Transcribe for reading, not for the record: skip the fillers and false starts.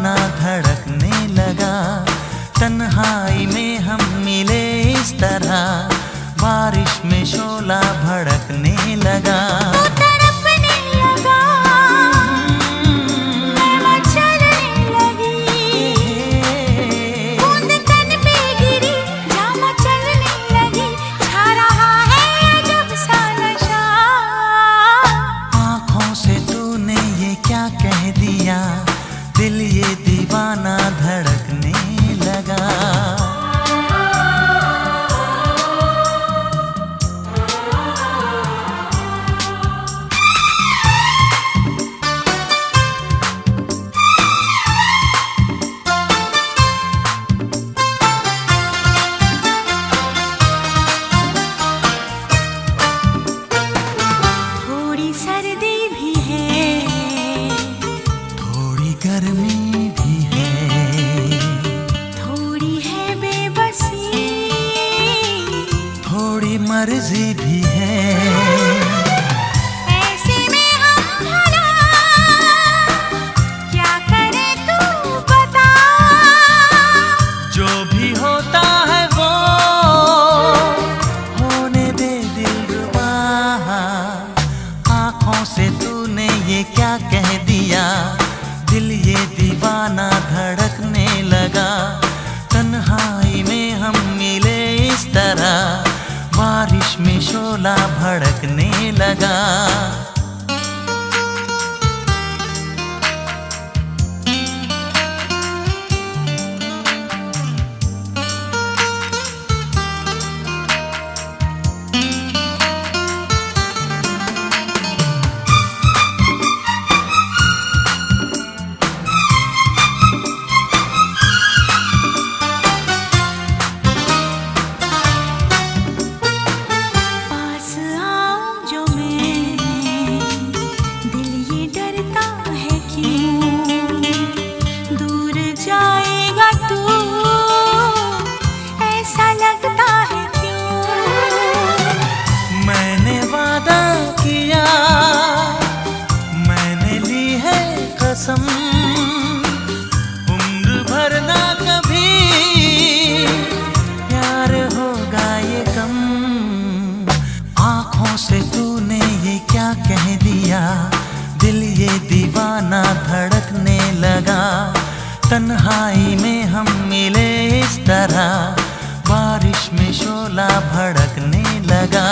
दीवाना धड़कने लगा। तन्हाई में हम मिले इस तरह, बारिश में शोला भड़कने लगा। दिल ये दीवाना धड़कने लगा। थोड़ी सर्दी भी है, गर्मी भी है, थोड़ी है बेबसी, थोड़ी मर्जी भी है। ऐसे में हम भला क्या करें तू बता। जो भी होता है वो होने दे दिलरुबा। आँखों से तूने ये क्या कह दिया, दिल ये दीवाना धड़कने लगा। तन्हाई में हम मिले इस तरह, बारिश में शोला भड़कने लगा। उम्र भर ना कभी प्यार होगा ये कम। आँखों से तूने ये क्या कह दिया, दिल ये दीवाना धड़कने लगा। तन्हाई में हम मिले इस तरह, बारिश में शोला भड़कने लगा।